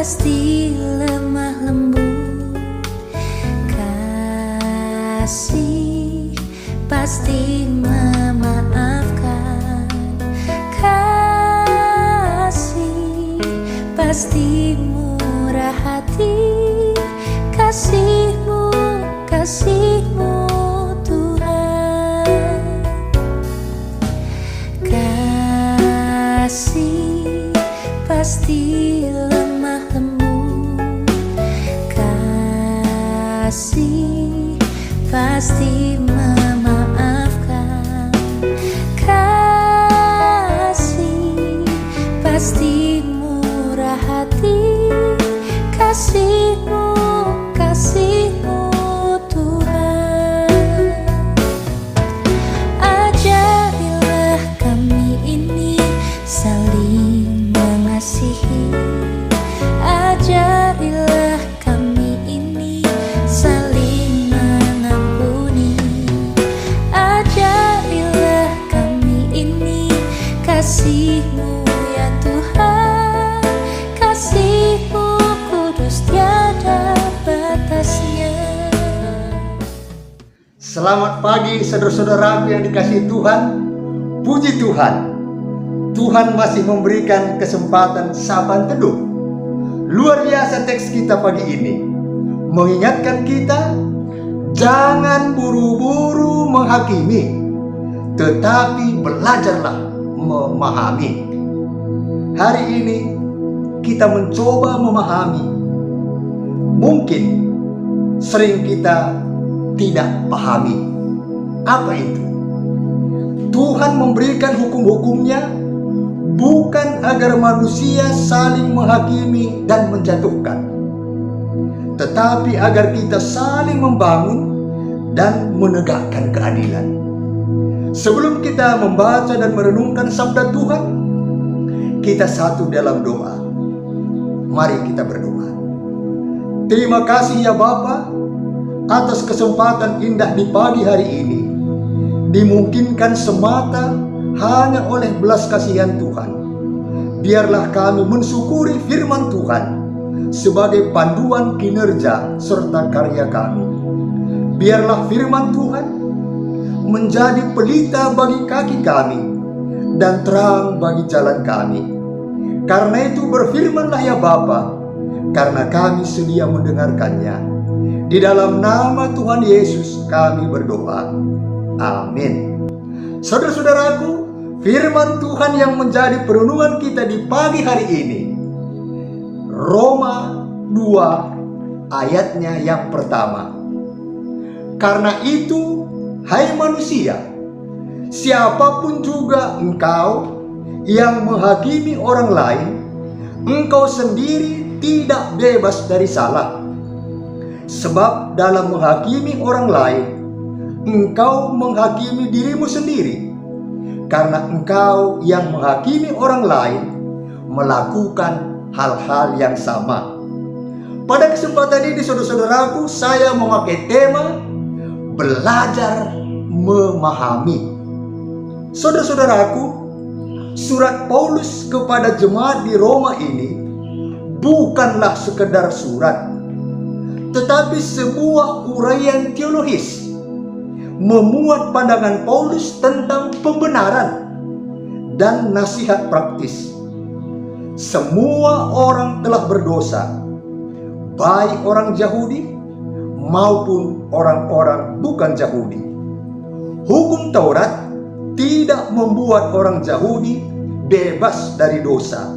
pasti lemah lembut, kasih pasti memaafkan, kasih pasti murah hati, kasihmu, kasihmu Tuhan. Kasih pasti lemah lembut, kasih pasti memaafkan, kasih pasti murah hati, kasihmu, kasihmu Tuhan. Ajarilah kami ini saling mengasihi, ajarilah kami ini saling mengampuni, ajarilah kami ini kasih-Mu ya Tuhan, kasih-Mu kudus tiada batasnya. Selamat pagi saudara-saudaraku yang dikasihi Tuhan. Puji Tuhan, Tuhan masih memberikan kesempatan Saban Teduh. Luar biasa teks kita pagi ini mengingatkan kita, jangan buru-buru menghakimi, tetapi belajarlah memahami. Hari ini kita mencoba memahami. Mungkin sering kita tidak pahami apa itu. Tuhan memberikan hukum-hukumnya bukan agar manusia saling menghakimi dan menjatuhkan, tetapi agar kita saling membangun dan menegakkan keadilan. Sebelum kita membaca dan merenungkan sabda Tuhan, kita satu dalam doa. Mari kita berdoa. Terima kasih ya Bapa atas kesempatan indah di pagi hari ini, dimungkinkan semata hanya oleh belas kasihan Tuhan. Biarlah kami mensyukuri firman Tuhan sebagai panduan kinerja serta karya kami. Biarlah firman Tuhan menjadi pelita bagi kaki kami dan terang bagi jalan kami. Karena itu berfirmanlah ya Bapa, karena kami sedia mendengarkannya. Di dalam nama Tuhan Yesus kami berdoa. Amin. Saudara-saudaraku, firman Tuhan yang menjadi perenungan kita di pagi hari ini, Roma 2 ayatnya yang pertama. Karena itu, hai manusia, siapapun juga engkau yang menghakimi orang lain, engkau sendiri tidak bebas dari salah. Sebab dalam menghakimi orang lain, engkau menghakimi dirimu sendiri, karena engkau yang menghakimi orang lain melakukan hal-hal yang sama. Pada kesempatan ini saudara-saudaraku, saya memakai tema belajar memahami. Saudara-saudaraku, surat Paulus kepada jemaat di Roma ini bukanlah sekedar surat, tetapi sebuah uraian teologis, memuat pandangan Paulus tentang pembenaran dan nasihat praktis. Semua orang telah berdosa, baik orang Yahudi maupun orang-orang bukan Yahudi. Hukum Taurat tidak membuat orang Yahudi bebas dari dosa,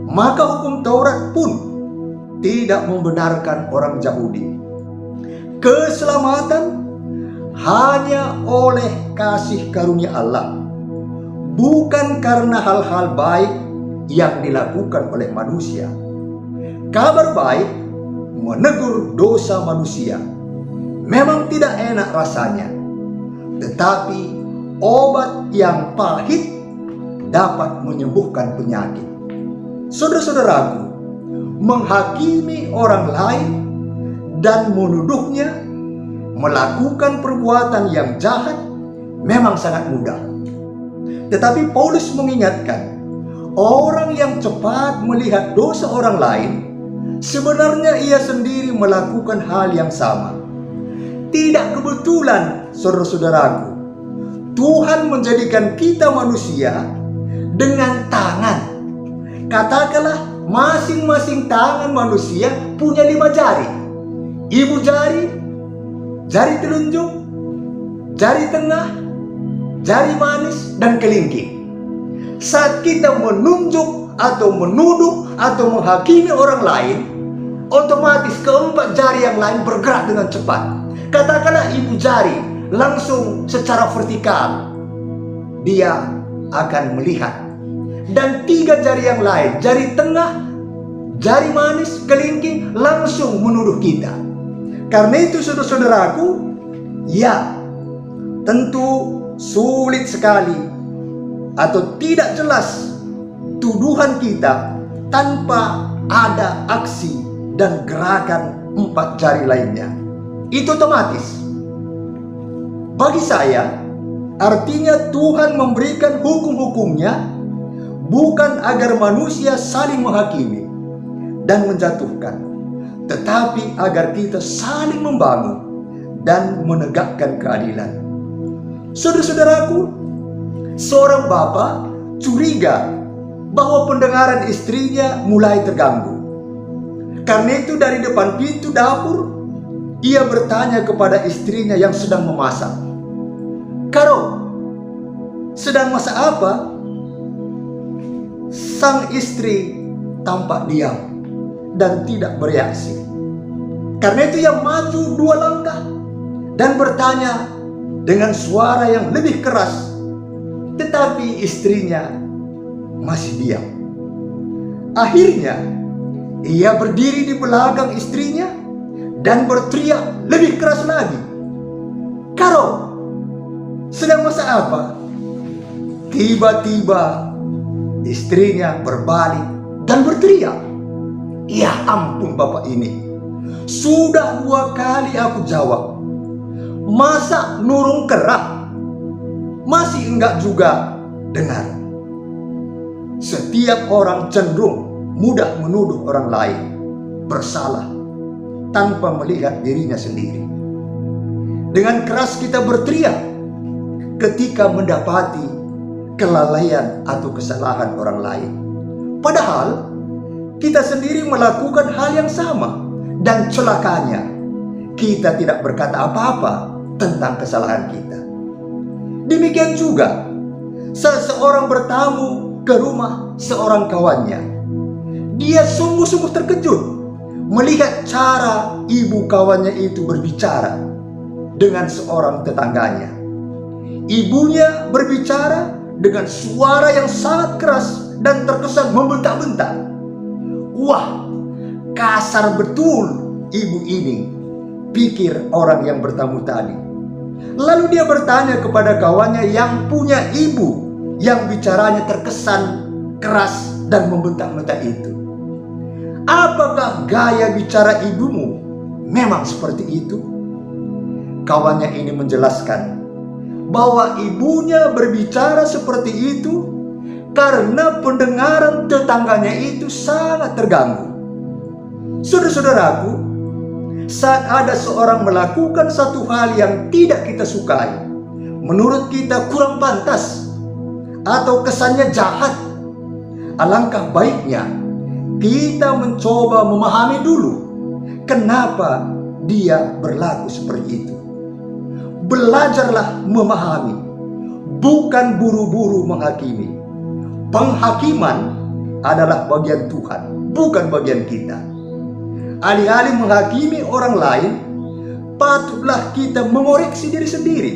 maka hukum Taurat pun tidak membenarkan orang Yahudi. Keselamatan hanya oleh kasih karunia Allah, bukan karena hal-hal baik yang dilakukan oleh manusia. Kabar baik menegur dosa manusia memang tidak enak rasanya, tetapi obat yang pahit dapat menyembuhkan penyakit. Saudara-saudaraku, menghakimi orang lain dan menuduhnya melakukan perbuatan yang jahat memang sangat mudah. Tetapi Paulus mengingatkan, orang yang cepat melihat dosa orang lain sebenarnya ia sendiri melakukan hal yang sama. Tidak kebetulan, saudara-saudaraku, Tuhan menjadikan kita manusia dengan tangan. Katakanlah masing-masing tangan manusia punya 5 jari. Ibu jari, jari telunjuk, jari tengah, jari manis, dan kelingking. Saat kita menunjuk atau menuduh atau menghakimi orang lain, otomatis keempat jari yang lain bergerak dengan cepat. Katakanlah ibu jari, langsung secara vertikal dia akan melihat. Dan 3 jari yang lain, jari tengah, jari manis, kelingking, langsung menuduh kita. Karena itu saudara-saudaraku, ya tentu sulit sekali atau tidak jelas tuduhan kita tanpa ada aksi dan gerakan 4 jari lainnya. Itu otomatis. Bagi saya, artinya Tuhan memberikan hukum-hukumnya bukan agar manusia saling menghakimi dan menjatuhkan, tetapi agar kita saling membangun dan menegakkan keadilan. Saudara-saudaraku, seorang bapak curiga bahwa pendengaran istrinya mulai terganggu. Karena itu dari depan pintu dapur, ia bertanya kepada istrinya yang sedang memasak, "Karo, sedang masak apa?" Sang istri tampak diam dan tidak bereaksi. Karena itu ia maju 2 langkah dan bertanya dengan suara yang lebih keras, tetapi istrinya masih diam. Akhirnya ia berdiri di belakang istrinya dan berteriak lebih keras lagi, "Karo, sedang masak apa?" Tiba-tiba istrinya berbalik dan berteriak, "Ya ampun bapak ini, sudah 2 kali aku jawab, masa nurung kerah, masih enggak juga dengar." Setiap orang cenderung mudah menuduh orang lain bersalah tanpa melihat dirinya sendiri. Dengan keras kita berteriak ketika mendapati kelalaian atau kesalahan orang lain. Padahal kita sendiri melakukan hal yang sama, dan celakanya kita tidak berkata apa-apa tentang kesalahan kita. Demikian juga seseorang bertamu ke rumah seorang kawannya. Dia sungguh-sungguh terkejut melihat cara ibu kawannya itu berbicara dengan seorang tetangganya. Ibunya berbicara dengan suara yang sangat keras dan terkesan membentak-bentak. Wah, kasar betul ibu ini, pikir orang yang bertamu tadi. Lalu dia bertanya kepada kawannya yang punya ibu yang bicaranya terkesan keras dan membentak-bentak itu, "Apakah gaya bicara ibumu memang seperti itu?" Kawannya ini menjelaskan bahwa ibunya berbicara seperti itu karena pendengaran tetangganya itu sangat terganggu. Saudara-saudaraku, saat ada seorang melakukan satu hal yang tidak kita sukai, menurut kita kurang pantas atau kesannya jahat, alangkah baiknya kita mencoba memahami dulu kenapa dia berlaku seperti itu. Belajarlah memahami, bukan buru-buru menghakimi. Penghakiman adalah bagian Tuhan, bukan bagian kita. Alih-alih menghakimi orang lain, patutlah kita mengoreksi diri sendiri.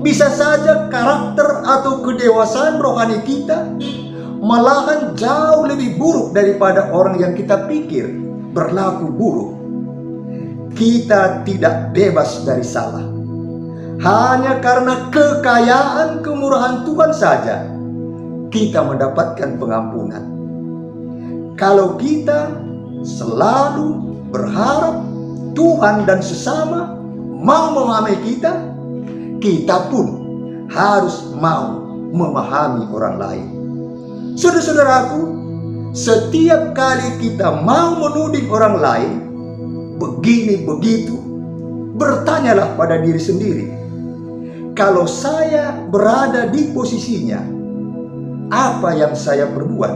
Bisa saja karakter atau kedewasaan rohani kita malahan jauh lebih buruk daripada orang yang kita pikir berlaku buruk. Kita tidak bebas dari salah. Hanya karena kekayaan kemurahan Tuhan saja kita mendapatkan pengampunan. Kalau kita selalu berharap Tuhan dan sesama mau memahami kita, kita pun harus mau memahami orang lain. Saudara-saudaraku, setiap kali kita mau menuding orang lain, begini begitu, bertanyalah pada diri sendiri, kalau saya berada di posisinya, apa yang saya perbuat?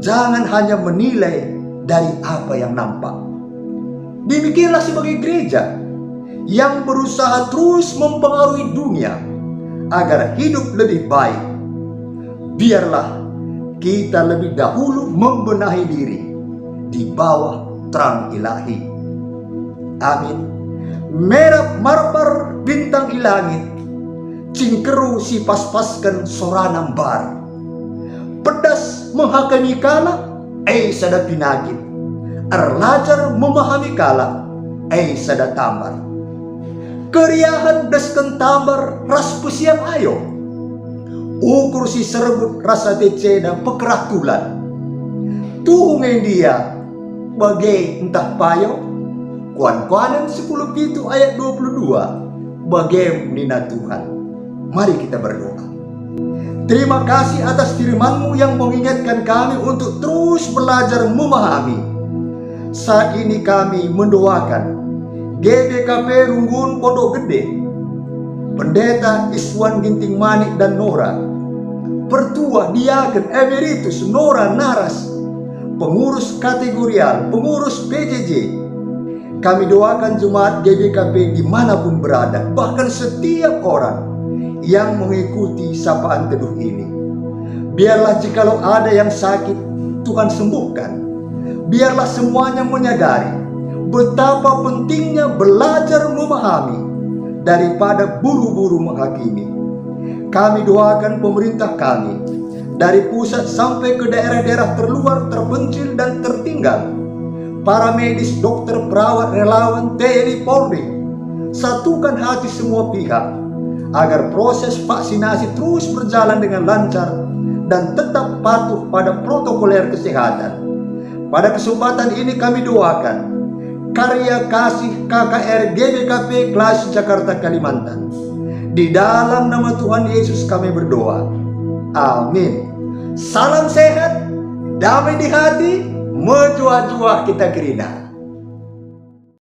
Jangan hanya menilai dari apa yang nampak. Demikianlah sebagai gereja yang berusaha terus mempengaruhi dunia agar hidup lebih baik. Biarlah kita lebih dahulu membenahi diri di bawah terang ilahi. Amin. Merah marpar bintang ilangit, cingkeru si pas-paskan soranam bar. Pedas menghakimi kala, sada pinagit. Erlajar memahami kala, sada tambar. Keriahan desken tambar ras pusiam ayo. Ukur si serbut rasa teceda pekerah tulan. Tuhungin dia bagai entah payo. Kuan-kuanan 10 Pitu ayat 22. Bagai nina Tuhan. Mari kita berdoa. Terima kasih atas firman-Mu yang mengingatkan kami untuk terus belajar memahami. Saat ini kami mendoakan GBKP Runggun Pondok Gede, Pendeta Iswan Ginting Manik dan Nora, Pertua Diaken Emeritus Nora Naras, pengurus kategorial, pengurus PJJ. Kami doakan jemaat GBKP dimanapun berada, bahkan setiap orang yang mengikuti sapaan teduh ini. Biarlah jikalau ada yang sakit, Tuhan sembuhkan. Biarlah semuanya menyadari betapa pentingnya belajar memahami daripada buru-buru menghakimi. Kami doakan pemerintah kami, dari pusat sampai ke daerah-daerah terluar, terpencil dan tertinggal, para medis, dokter, perawat, relawan, TNI, Polri, satukan hati semua pihak agar proses vaksinasi terus berjalan dengan lancar dan tetap patuh pada protokoler kesehatan. Pada kesempatan ini kami doakan karya kasih KKR GBKP Kelas Jakarta Kalimantan. Di dalam nama Tuhan Yesus kami berdoa. Amin. Salam sehat, damai di hati, menjua-jua kita gerina.